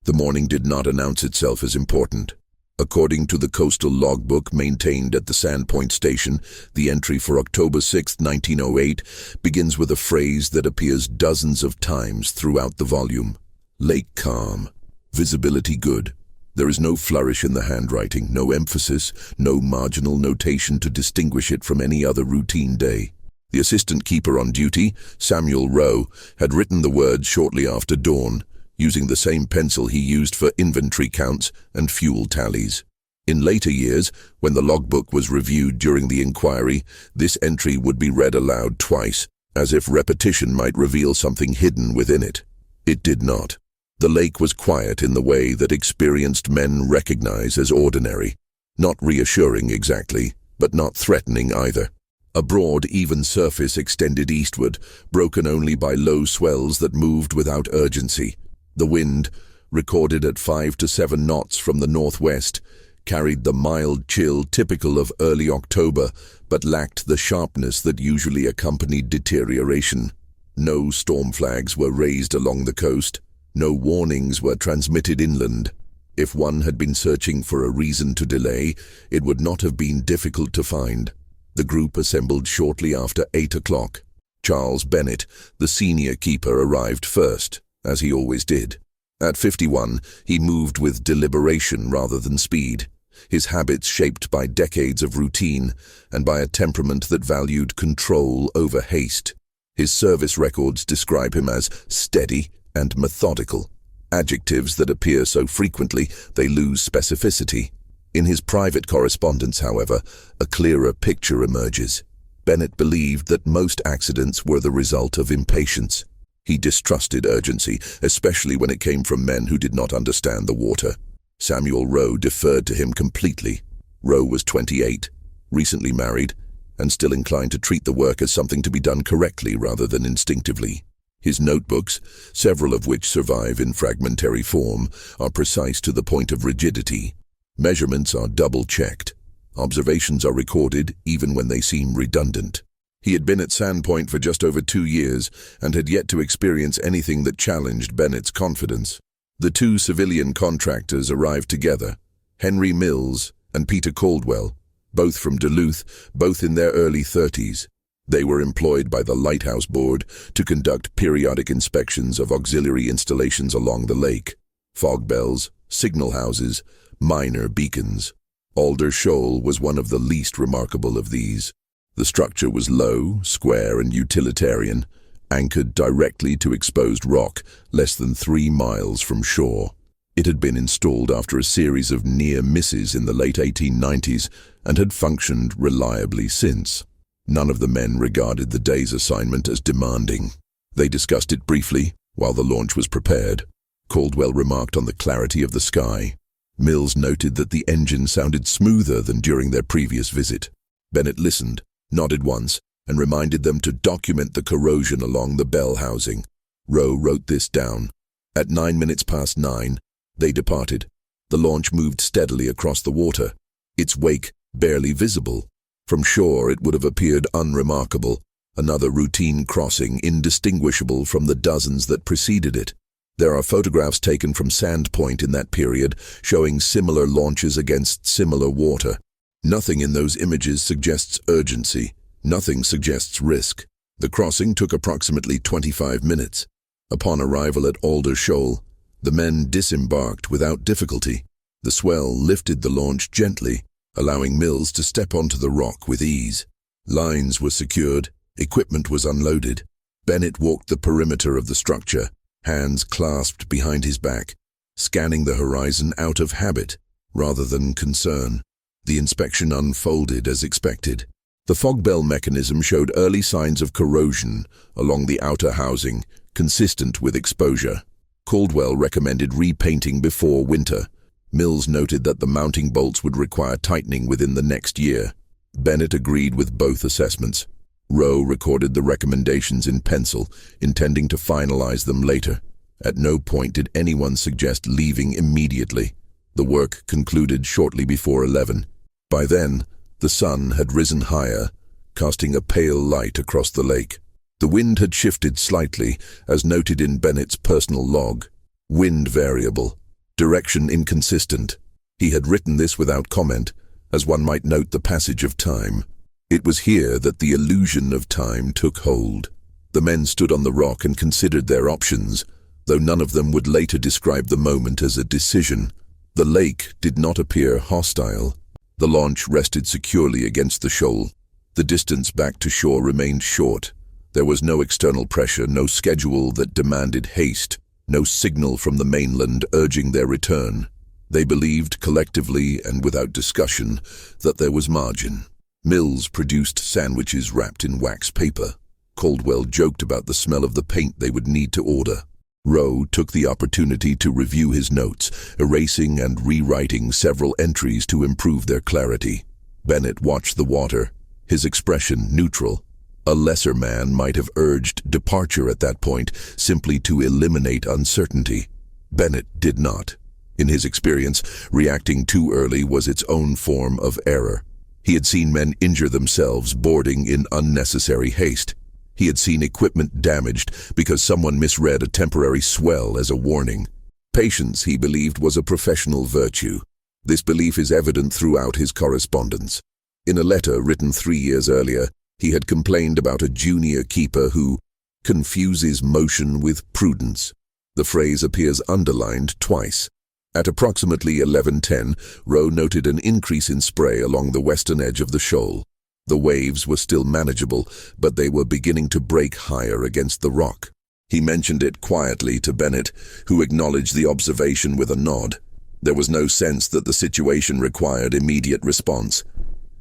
The morning did not announce itself as important. According to the coastal logbook maintained at the Sandpoint station, the entry for October 6, 1908, begins with a phrase that appears dozens of times throughout the volume. Lake calm. Visibility good. There is no flourish in the handwriting, no emphasis, no marginal notation to distinguish it from any other routine day. The assistant keeper on duty, Samuel Rowe, had written the words shortly after dawn, using the same pencil he used for inventory counts and fuel tallies. In later years, when the logbook was reviewed during the inquiry, this entry would be read aloud twice, as if repetition might reveal something hidden within it. It did not. The lake was quiet in the way that experienced men recognize as ordinary. Not reassuring exactly, but not threatening either. A broad, even surface extended eastward, broken only by low swells that moved without urgency. The wind, recorded at 5 to 7 knots from the northwest, carried the mild chill typical of early October, but lacked the sharpness that usually accompanied deterioration. No storm flags were raised along the coast. No warnings were transmitted inland. If one had been searching for a reason to delay, it would not have been difficult to find. The group assembled shortly after 8 o'clock. Charles Bennett, the senior keeper, arrived first, as he always did. At 51, he moved with deliberation rather than speed, his habits shaped by decades of routine and by a temperament that valued control over haste. His service records describe him as steady and methodical, adjectives that appear so frequently they lose specificity. In his private correspondence, however, a clearer picture emerges. Bennett believed that most accidents were the result of impatience. He distrusted urgency, especially when it came from men who did not understand the water. Samuel Rowe deferred to him completely. Rowe was 28, recently married, and still inclined to treat the work as something to be done correctly rather than instinctively. His notebooks, several of which survive in fragmentary form, are precise to the point of rigidity. Measurements are double-checked. Observations are recorded even when they seem redundant. He had been at Sandpoint for just over 2 years and had yet to experience anything that challenged Bennett's confidence. The two civilian contractors arrived together, Henry Mills and Peter Caldwell, both from Duluth, both in their early 30s. They were employed by the Lighthouse Board to conduct periodic inspections of auxiliary installations along the lake, fog bells, signal houses, minor beacons. Alder Shoal was one of the least remarkable of these. The structure was low, square, and utilitarian, anchored directly to exposed rock less than 3 miles from shore. It had been installed after a series of near misses in the late 1890s and had functioned reliably since. None of the men regarded the day's assignment as demanding. They discussed it briefly while the launch was prepared. Caldwell remarked on the clarity of the sky. Mills noted that the engine sounded smoother than during their previous visit. Bennett listened, nodded once, and reminded them to document the corrosion along the bell housing. Rowe wrote this down. At 9:09, they departed. The launch moved steadily across the water, its wake barely visible. From shore it would have appeared unremarkable, another routine crossing indistinguishable from the dozens that preceded it. There are photographs taken from Sandpoint in that period showing similar launches against similar water. Nothing in those images suggests urgency. Nothing suggests risk. The crossing took approximately 25 minutes. Upon arrival at Alder Shoal, the men disembarked without difficulty. The swell lifted the launch gently, allowing Mills to step onto the rock with ease. Lines were secured, equipment was unloaded. Bennett walked the perimeter of the structure, hands clasped behind his back, scanning the horizon out of habit rather than concern. The inspection unfolded as expected. The fog bell mechanism showed early signs of corrosion along the outer housing, consistent with exposure. Caldwell recommended repainting before winter. Mills noted that the mounting bolts would require tightening within the next year. Bennett agreed with both assessments. Rowe recorded the recommendations in pencil, intending to finalize them later. At no point did anyone suggest leaving immediately. The work concluded shortly before 11. By then, the sun had risen higher, casting a pale light across the lake. The wind had shifted slightly, as noted in Bennett's personal log. Wind variable, Direction inconsistent. He had written this without comment, as one might note the passage of time. It was here that the illusion of time took hold. The men stood on the rock and considered their options, though none of them would later describe the moment as a decision. The lake did not appear hostile. The launch rested securely against the shoal. The distance back to shore remained short. There was no external pressure, no schedule that demanded haste, no signal from the mainland urging their return. They believed collectively and without discussion that there was margin. Mills produced sandwiches wrapped in wax paper. Caldwell joked about the smell of the paint they would need to order. Rowe took the opportunity to review his notes, erasing and rewriting several entries to improve their clarity. Bennett watched the water, his expression neutral. A lesser man might have urged departure at that point, simply to eliminate uncertainty. Bennett did not. In his experience, reacting too early was its own form of error. He had seen men injure themselves boarding in unnecessary haste. He had seen equipment damaged because someone misread a temporary swell as a warning. Patience, he believed, was a professional virtue. This belief is evident throughout his correspondence. In a letter written 3 years earlier, he had complained about a junior keeper who confuses motion with prudence. The phrase appears underlined twice. At approximately 11:10, Rowe noted an increase in spray along the western edge of the shoal. The waves were still manageable, but they were beginning to break higher against the rock. He mentioned it quietly to Bennett, who acknowledged the observation with a nod. There was no sense that the situation required immediate response.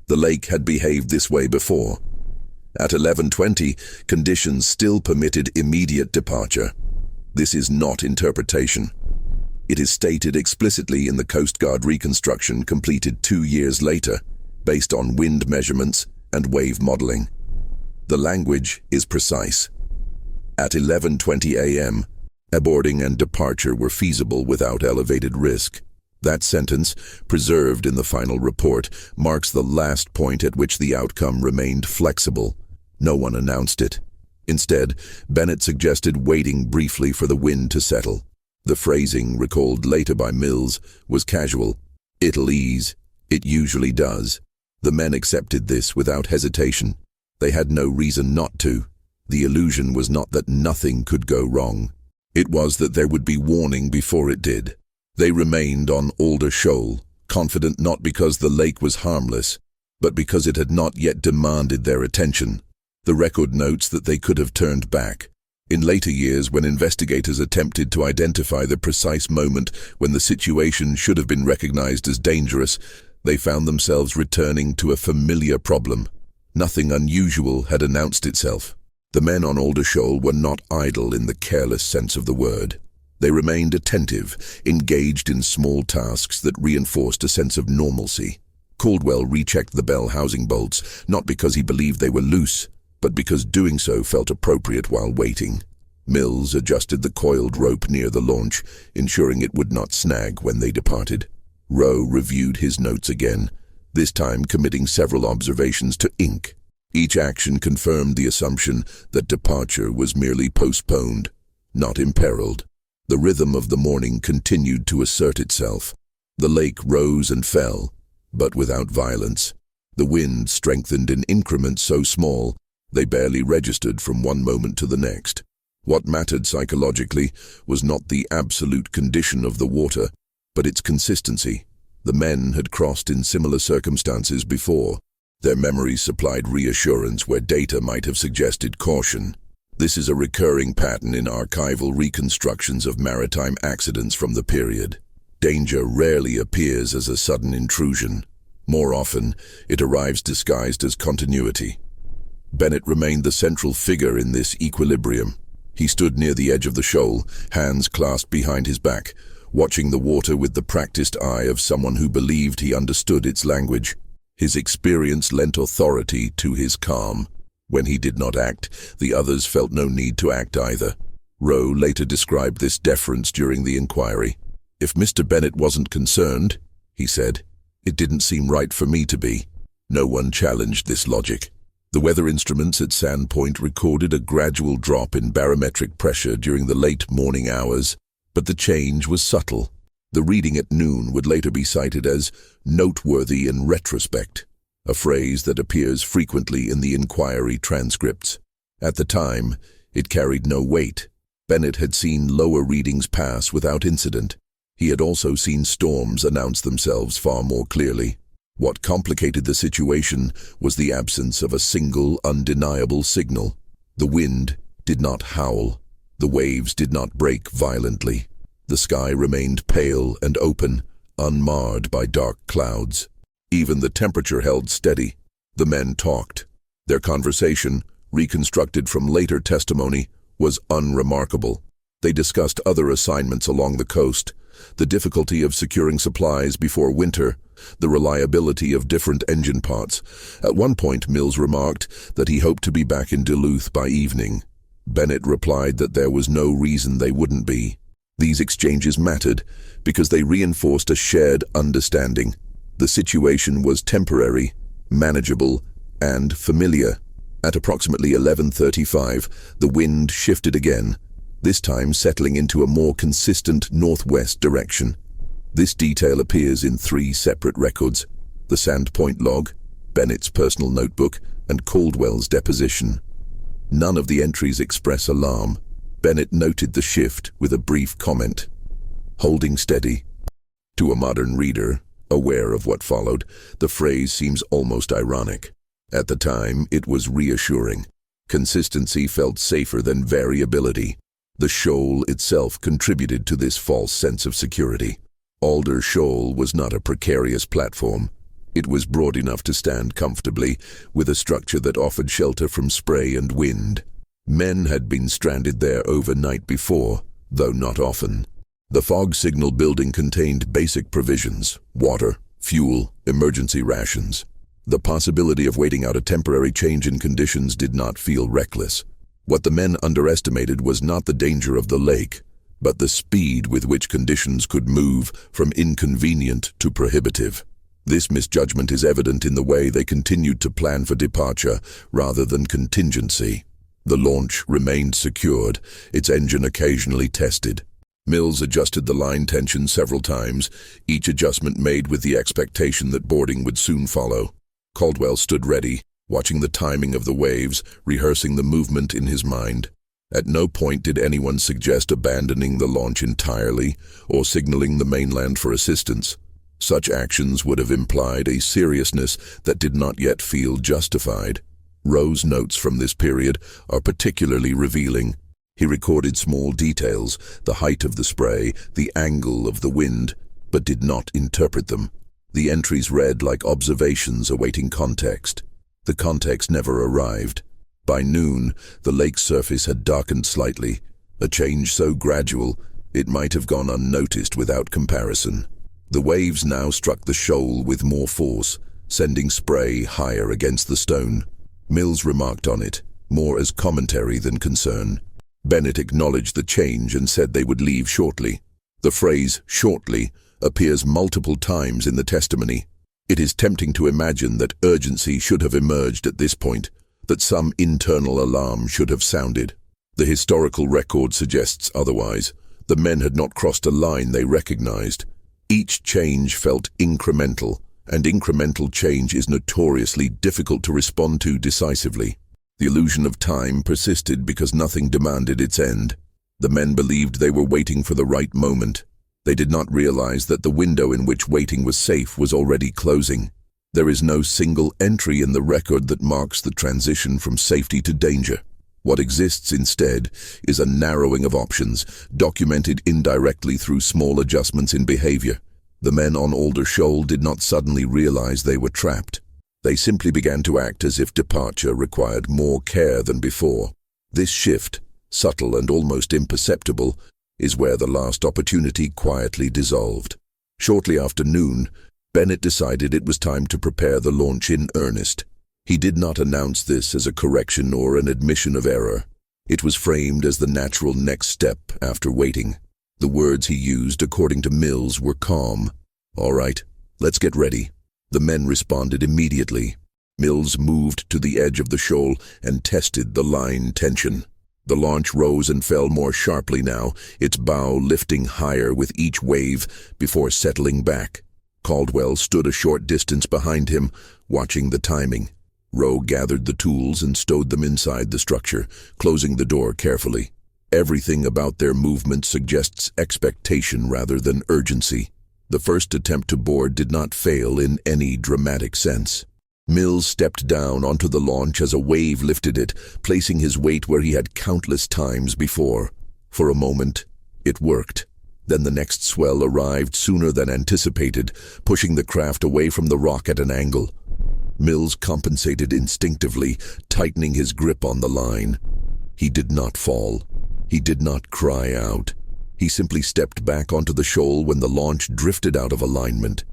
The lake had behaved this way before. At 11:20, conditions still permitted immediate departure. This is not interpretation. It is stated explicitly in the Coast Guard reconstruction completed 2 years later, based on wind measurements and wave modeling. The language is precise. At 11:20 a.m., boarding and departure were feasible without elevated risk. That sentence, preserved in the final report, marks the last point at which the outcome remained flexible. No one announced it. Instead, Bennett suggested waiting briefly for the wind to settle. The phrasing, recalled later by Mills, was casual. "It'll ease. It usually does." The men accepted this without hesitation. They had no reason not to. The illusion was not that nothing could go wrong. It was that there would be warning before it did. They remained on Alder Shoal, confident not because the lake was harmless, but because it had not yet demanded their attention. The record notes that they could have turned back. In later years, when investigators attempted to identify the precise moment when the situation should have been recognized as dangerous, they found themselves returning to a familiar problem. Nothing unusual had announced itself. The men on Alder Shoal were not idle in the careless sense of the word. They remained attentive, engaged in small tasks that reinforced a sense of normalcy. Caldwell rechecked the bell housing bolts, not because he believed they were loose, but because doing so felt appropriate while waiting. Mills adjusted the coiled rope near the launch, ensuring it would not snag when they departed. Rowe reviewed his notes again, this time committing several observations to ink. Each action confirmed the assumption that departure was merely postponed, not imperiled. The rhythm of the morning continued to assert itself. The lake rose and fell, but without violence. The wind strengthened in increments so small, they barely registered from one moment to the next. What mattered psychologically was not the absolute condition of the water, but its consistency. The men had crossed in similar circumstances before. Their memories supplied reassurance where data might have suggested caution. This is a recurring pattern in archival reconstructions of maritime accidents from the period. Danger rarely appears as a sudden intrusion. More often, it arrives disguised as continuity. Bennett remained the central figure in this equilibrium. He stood near the edge of the shoal, hands clasped behind his back, watching the water with the practiced eye of someone who believed he understood its language. His experience lent authority to his calm. When he did not act, the others felt no need to act either. Rowe later described this deference during the inquiry. "If Mr. Bennett wasn't concerned," he said, "it didn't seem right for me to be." No one challenged this logic. The weather instruments at Sandpoint recorded a gradual drop in barometric pressure during the late morning hours, but the change was subtle. The reading at noon would later be cited as noteworthy in retrospect, a phrase that appears frequently in the inquiry transcripts. At the time, it carried no weight. Bennett had seen lower readings pass without incident. He had also seen storms announce themselves far more clearly. What complicated the situation was the absence of a single, undeniable signal. The wind did not howl. The waves did not break violently. The sky remained pale and open, unmarred by dark clouds. Even the temperature held steady. The men talked. Their conversation, reconstructed from later testimony, was unremarkable. They discussed other assignments along the coast, the difficulty of securing supplies before winter, the reliability of different engine parts. At one point, Mills remarked that he hoped to be back in Duluth by evening. Bennett replied that there was no reason they wouldn't be. These exchanges mattered because they reinforced a shared understanding. The situation was temporary, manageable, and familiar. At approximately 11:35, the wind shifted again, this time settling into a more consistent northwest direction. This detail appears in 3 separate records: the Sandpoint log, Bennett's personal notebook, and Caldwell's deposition. None of the entries express alarm. Bennett noted the shift with a brief comment, "Holding steady." To a modern reader, aware of what followed, the phrase seems almost ironic. At the time, it was reassuring. Consistency felt safer than variability. The shoal itself contributed to this false sense of security. Alder Shoal was not a precarious platform. It was broad enough to stand comfortably, with a structure that offered shelter from spray and wind. Men had been stranded there overnight before, though not often. The fog signal building contained basic provisions: water, fuel, emergency rations. The possibility of waiting out a temporary change in conditions did not feel reckless. What the men underestimated was not the danger of the lake, but the speed with which conditions could move from inconvenient to prohibitive. This misjudgment is evident in the way they continued to plan for departure rather than contingency. The launch remained secured, its engine occasionally tested. Mills adjusted the line tension several times, each adjustment made with the expectation that boarding would soon follow. Caldwell stood ready, watching the timing of the waves, rehearsing the movement in his mind. At no point did anyone suggest abandoning the launch entirely or signaling the mainland for assistance. Such actions would have implied a seriousness that did not yet feel justified. Rowe's notes from this period are particularly revealing. He recorded small details, the height of the spray, the angle of the wind, but did not interpret them. The entries read like observations awaiting context. The context never arrived. By noon, the lake's surface had darkened slightly, a change so gradual it might have gone unnoticed without comparison. The waves now struck the shoal with more force, sending spray higher against the stone. Mills remarked on it, more as commentary than concern. Bennett acknowledged the change and said they would leave shortly. The phrase "shortly" appears multiple times in the testimony. It is tempting to imagine that urgency should have emerged at this point, that some internal alarm should have sounded. The historical record suggests otherwise. The men had not crossed a line they recognized. Each change felt incremental, and incremental change is notoriously difficult to respond to decisively. The illusion of time persisted because nothing demanded its end. The men believed they were waiting for the right moment. They did not realize that the window in which waiting was safe was already closing. There is no single entry in the record that marks the transition from safety to danger. What exists instead is a narrowing of options, documented indirectly through small adjustments in behavior. The men on Alder Shoal did not suddenly realize they were trapped. They simply began to act as if departure required more care than before. This shift, subtle and almost imperceptible, is where the last opportunity quietly dissolved. Shortly after noon, Bennett decided it was time to prepare the launch in earnest. He did not announce this as a correction or an admission of error. It was framed as the natural next step after waiting. The words he used, according to Mills, were calm. "All right, let's get ready." The men responded immediately. Mills moved to the edge of the shoal and tested the line tension. The launch rose and fell more sharply now, its bow lifting higher with each wave before settling back. Caldwell stood a short distance behind him, watching the timing. Rowe gathered the tools and stowed them inside the structure, closing the door carefully. Everything about their movement suggests expectation rather than urgency. The first attempt to board did not fail in any dramatic sense. Mills stepped down onto the launch as a wave lifted it, placing his weight where he had countless times before. For a moment, it worked. Then the next swell arrived sooner than anticipated, pushing the craft away from the rock at an angle. Mills compensated instinctively, tightening his grip on the line. He did not fall. He did not cry out. He simply stepped back onto the shoal when the launch drifted out of alignment.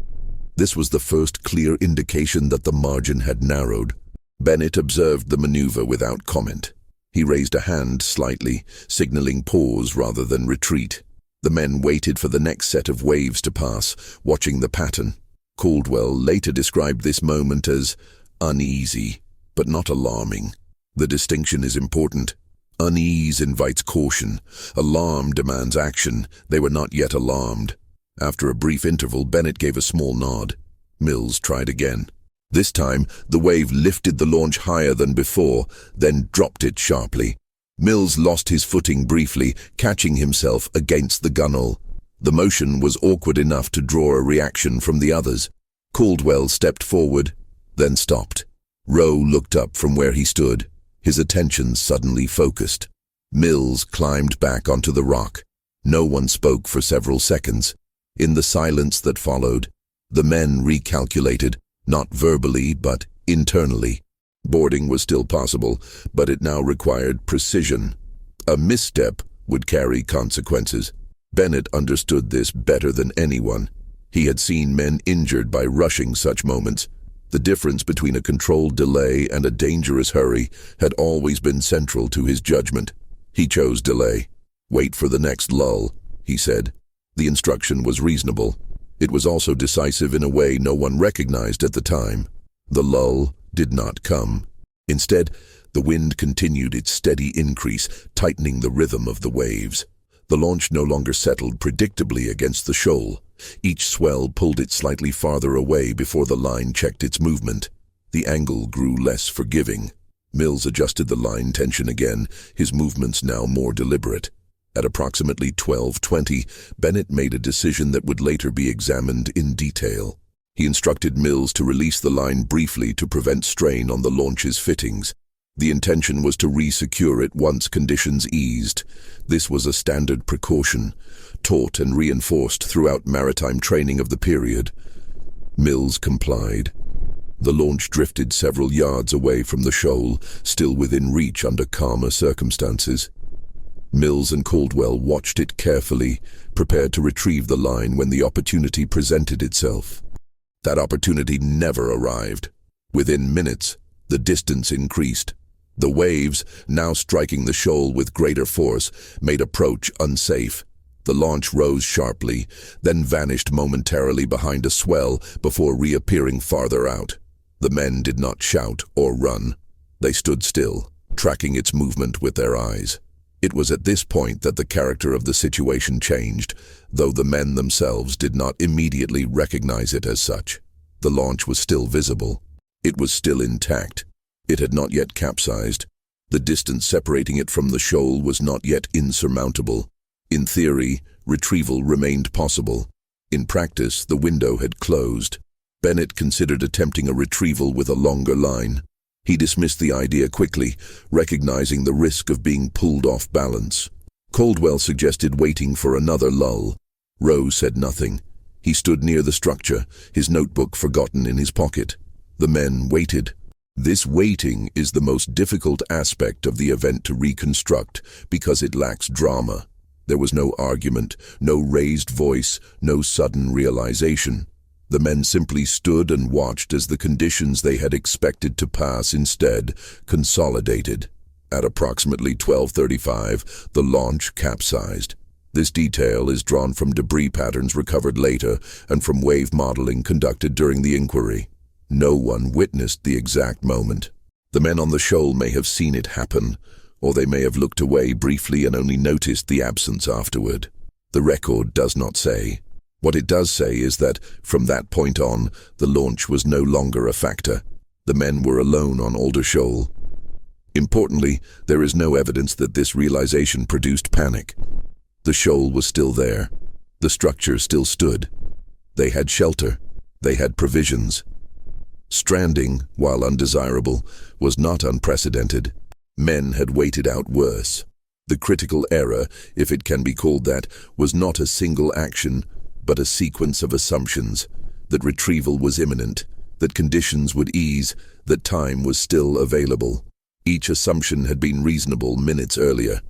This was the first clear indication that the margin had narrowed. Bennett observed the maneuver without comment. He raised a hand slightly, signaling pause rather than retreat. The men waited for the next set of waves to pass, watching the pattern. Caldwell later described this moment as uneasy, but not alarming. The distinction is important. Unease invites caution. Alarm demands action. They were not yet alarmed. After a brief interval, Bennett gave a small nod. Mills tried again. This time, the wave lifted the launch higher than before, then dropped it sharply. Mills lost his footing briefly, catching himself against the gunwale. The motion was awkward enough to draw a reaction from the others. Caldwell stepped forward, then stopped. Rowe looked up from where he stood, his attention suddenly focused. Mills climbed back onto the rock. No one spoke for several seconds. In the silence that followed, the men recalculated, not verbally but internally. Boarding was still possible, but it now required precision. A misstep would carry consequences. Bennett understood this better than anyone. He had seen men injured by rushing such moments. The difference between a controlled delay and a dangerous hurry had always been central to his judgment. He chose delay. "Wait for the next lull," he said. The instruction was reasonable. It was also decisive in a way no one recognized at the time. The lull did not come. Instead, the wind continued its steady increase, tightening the rhythm of the waves. The launch no longer settled predictably against the shoal. Each swell pulled it slightly farther away before the line checked its movement. The angle grew less forgiving. Mills adjusted the line tension again, his movements now more deliberate. At approximately 12:20, Bennett made a decision that would later be examined in detail. He instructed Mills to release the line briefly to prevent strain on the launch's fittings. The intention was to re-secure it once conditions eased. This was a standard precaution, taught and reinforced throughout maritime training of the period. Mills complied. The launch drifted several yards away from the shoal, still within reach under calmer circumstances. Mills and Caldwell watched it carefully, prepared to retrieve the line when the opportunity presented itself. That opportunity never arrived. Within minutes, the distance increased. The waves, now striking the shoal with greater force, made approach unsafe. The launch rose sharply, then vanished momentarily behind a swell before reappearing farther out. The men did not shout or run. They stood still, tracking its movement with their eyes. It was at this point that the character of the situation changed, though the men themselves did not immediately recognize it as such. The launch was still visible. It was still intact. It had not yet capsized. The distance separating it from the shoal was not yet insurmountable. In theory, retrieval remained possible. In practice, the window had closed. Bennett considered attempting a retrieval with a longer line. He dismissed the idea quickly, recognizing the risk of being pulled off balance. Caldwell suggested waiting for another lull. Rowe said nothing. He stood near the structure, his notebook forgotten in his pocket. The men waited. This waiting is the most difficult aspect of the event to reconstruct because it lacks drama. There was no argument, no raised voice, no sudden realization. The men simply stood and watched as the conditions they had expected to pass instead consolidated. At approximately 12:35, the launch capsized. This detail is drawn from debris patterns recovered later and from wave modeling conducted during the inquiry. No one witnessed the exact moment. The men on the shoal may have seen it happen. or they may have looked away briefly and only noticed the absence afterward. The record does not say. What it does say is that, from that point on, the launch was no longer a factor. The men were alone on Alder Shoal. Importantly, there is no evidence that this realization produced panic. The shoal was still there. The structure still stood. They had shelter. They had provisions. Stranding, while undesirable, was not unprecedented. Men had waited out worse. The critical error, if it can be called that, was not a single action, but a sequence of assumptions, that retrieval was imminent, that conditions would ease, that time was still available. Each assumption had been reasonable minutes earlier.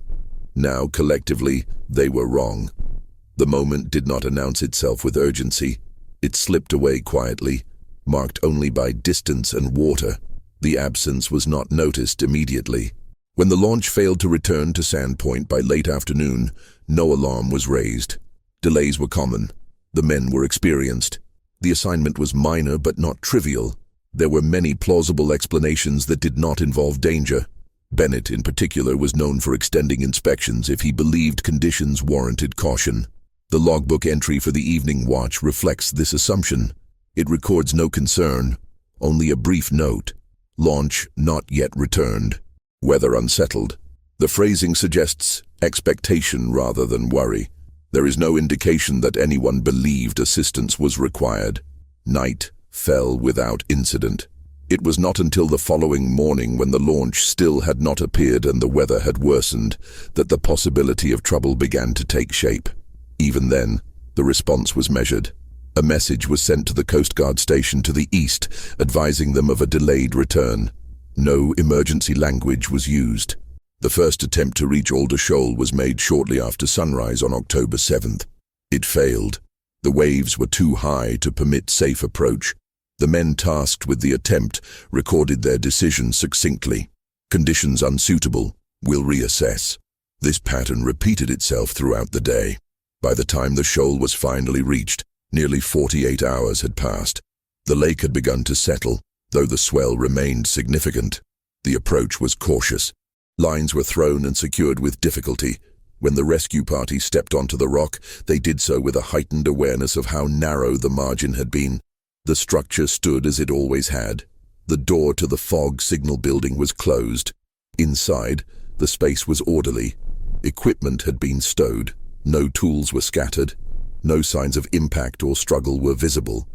Now, collectively, they were wrong. The moment did not announce itself with urgency. It slipped away quietly, marked only by distance and water. The absence was not noticed immediately. When the launch failed to return to Sandpoint by late afternoon, no alarm was raised. Delays were common. The men were experienced. The assignment was minor but not trivial. There were many plausible explanations that did not involve danger. Bennett, in particular, was known for extending inspections if he believed conditions warranted caution. The logbook entry for the evening watch reflects this assumption. It records no concern, only a brief note. Launch not yet returned. Weather unsettled. The phrasing suggests expectation rather than worry. There is no indication that anyone believed assistance was required. Night fell without incident. It was not until the following morning, when the launch still had not appeared and the weather had worsened, that the possibility of trouble began to take shape. Even then, the response was measured. A message was sent to the Coast Guard station to the east, advising them of a delayed return. No emergency language was used. The first attempt to reach Alder Shoal was made shortly after sunrise on October 7th. It failed. The waves were too high to permit safe approach. The men tasked with the attempt recorded their decision succinctly. Conditions unsuitable. Will reassess. This pattern repeated itself throughout the day. By the time the shoal was finally reached, nearly 48 hours had passed. The lake had begun to settle, though the swell remained significant. The approach was cautious. Lines were thrown and secured with difficulty. When the rescue party stepped onto the rock, they did so with a heightened awareness of how narrow the margin had been. The structure stood as it always had. The door to the fog signal building was closed. Inside, the space was orderly. Equipment had been stowed. No tools were scattered. No signs of impact or struggle were visible.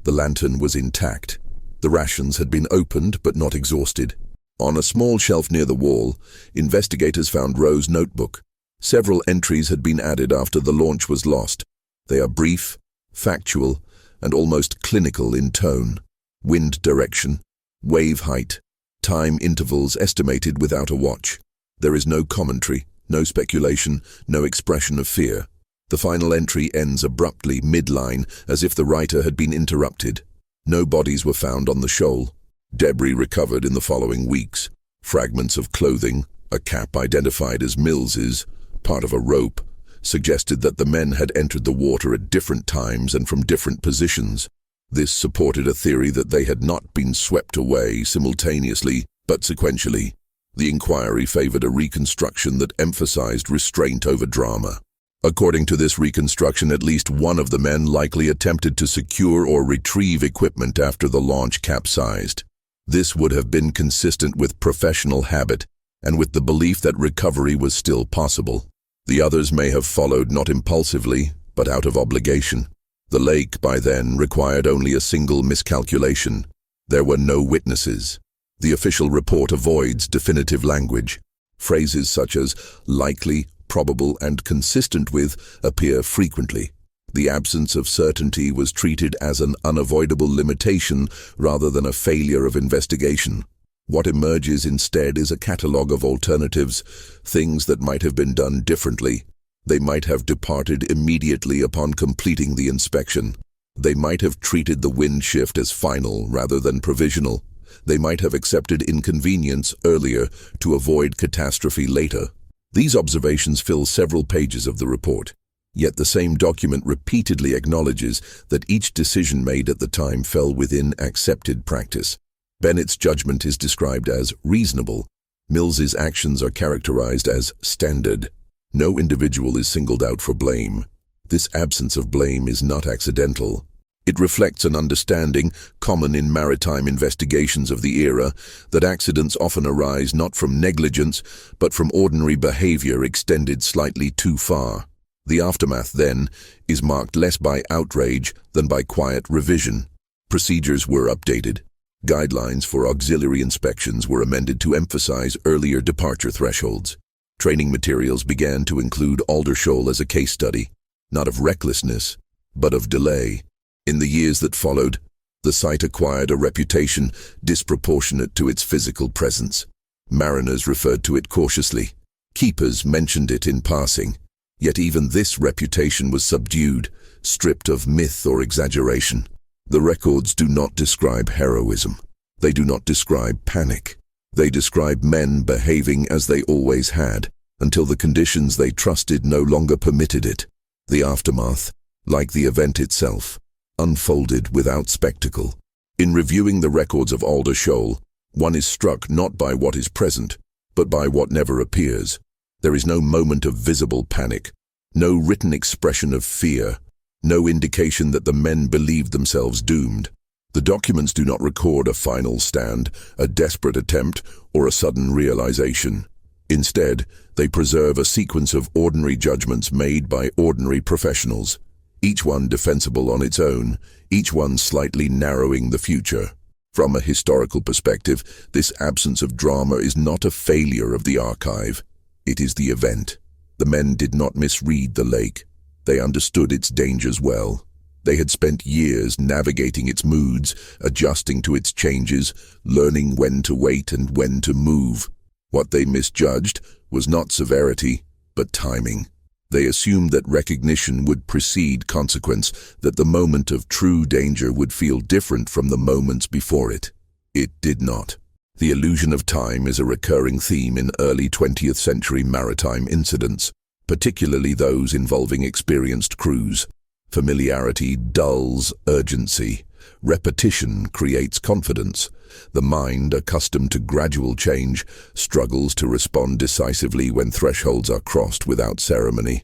The lantern was intact. The rations had been opened but not exhausted. On a small shelf near the wall, investigators found Rowe's notebook. Several entries had been added after the launch was lost. They are brief, factual, and almost clinical in tone. Wind direction, wave height, time intervals estimated without a watch. There is no commentary, no speculation, no expression of fear. The final entry ends abruptly mid-line, as if the writer had been interrupted. No bodies were found on the shoal. Debris recovered in the following weeks. Fragments of clothing, a cap identified as Mills's, part of a rope, suggested that the men had entered the water at different times and from different positions. This supported a theory that they had not been swept away simultaneously, but sequentially. The inquiry favored a reconstruction that emphasized restraint over drama. According to this reconstruction, at least one of the men likely attempted to secure or retrieve equipment after the launch capsized. This would have been consistent with professional habit and with the belief that recovery was still possible. The others may have followed not impulsively, but out of obligation. The lake, by then, required only a single miscalculation. There were no witnesses. The official report avoids definitive language. Phrases such as likely, probable, and consistent with appear frequently. The absence of certainty was treated as an unavoidable limitation rather than a failure of investigation. What emerges instead is a catalogue of alternatives, things that might have been done differently. They might have departed immediately upon completing the inspection. They might have treated the wind shift as final rather than provisional. They might have accepted inconvenience earlier to avoid catastrophe later. These observations fill several pages of the report. Yet the same document repeatedly acknowledges that each decision made at the time fell within accepted practice. Bennett's judgment is described as reasonable, Mills's actions are characterized as standard. No individual is singled out for blame. This absence of blame is not accidental. It reflects an understanding, common in maritime investigations of the era, that accidents often arise not from negligence, but from ordinary behavior extended slightly too far. The aftermath, then, is marked less by outrage than by quiet revision. Procedures were updated. Guidelines for auxiliary inspections were amended to emphasize earlier departure thresholds. Training materials began to include Alder as a case study, not of recklessness, but of delay. In the years that followed, the site acquired a reputation disproportionate to its physical presence. Mariners referred to it cautiously. Keepers mentioned it in passing. Yet even this reputation was subdued, stripped of myth or exaggeration. The records do not describe heroism. They do not describe panic. They describe men behaving as they always had, until the conditions they trusted no longer permitted it. The aftermath, like the event itself, unfolded without spectacle. In reviewing the records of Alder Shoal, one is struck not by what is present, but by what never appears. There is no moment of visible panic, no written expression of fear, no indication that the men believed themselves doomed. The documents do not record a final stand, a desperate attempt, or a sudden realization. Instead, they preserve a sequence of ordinary judgments made by ordinary professionals, each one defensible on its own, each one slightly narrowing the future. From a historical perspective, this absence of drama is not a failure of the archive. It is the event. The men did not misread the lake. They understood its dangers well. They had spent years navigating its moods, adjusting to its changes, learning when to wait and when to move. What they misjudged was not severity, but timing. They assumed that recognition would precede consequence, that the moment of true danger would feel different from the moments before it. It did not. The illusion of time is a recurring theme in early 20th century maritime incidents, particularly those involving experienced crews. Familiarity dulls urgency. Repetition creates confidence. The mind, accustomed to gradual change, struggles to respond decisively when thresholds are crossed without ceremony.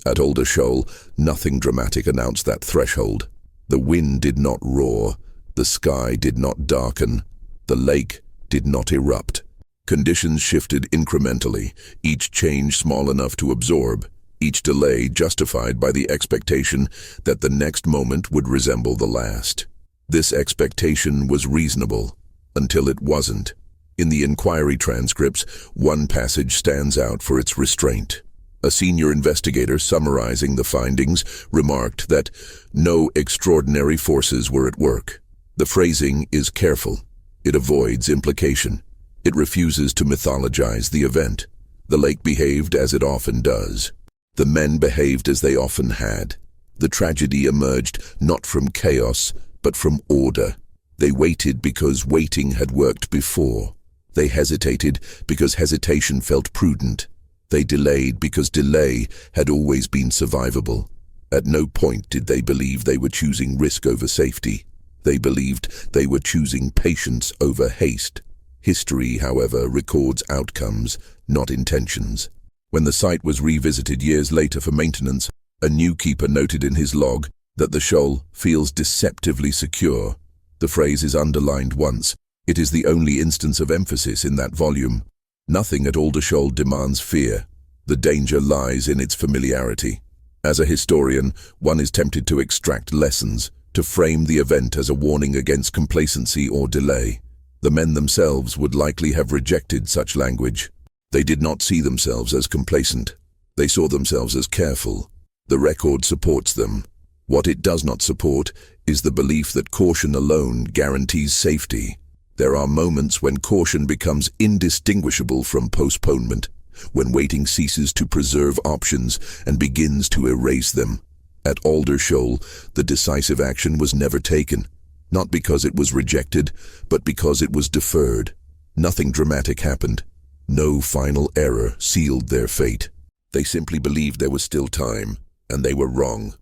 At Alder Shoal, nothing dramatic announced that threshold. The wind did not roar. The sky did not darken. The lake did not erupt. Conditions shifted incrementally, each change small enough to absorb, each delay justified by the expectation that the next moment would resemble the last. This expectation was reasonable, until it wasn't. In the inquiry transcripts, one passage stands out for its restraint. A senior investigator summarizing the findings remarked that no extraordinary forces were at work. The phrasing is careful. It avoids implication. It refuses to mythologize the event. The lake behaved as it often does. The men behaved as they often had. The tragedy emerged not from chaos, but from order. They waited because waiting had worked before. They hesitated because hesitation felt prudent. They delayed because delay had always been survivable. At no point did they believe they were choosing risk over safety. They believed they were choosing patience over haste. History, however, records outcomes, not intentions. When the site was revisited years later for maintenance, a new keeper noted in his log that the shoal feels deceptively secure. The phrase is underlined once. It is the only instance of emphasis in that volume. Nothing at Alder Shoal demands fear. The danger lies in its familiarity. As a historian, one is tempted to extract lessons, to frame the event as a warning against complacency or delay. The men themselves would likely have rejected such language. They did not see themselves as complacent. They saw themselves as careful. The record supports them. What it does not support is the belief that caution alone guarantees safety. There are moments when caution becomes indistinguishable from postponement, when waiting ceases to preserve options and begins to erase them. At Alder Shoal, the decisive action was never taken, not because it was rejected, but because it was deferred. Nothing dramatic happened. No final error sealed their fate. They simply believed there was still time, and they were wrong.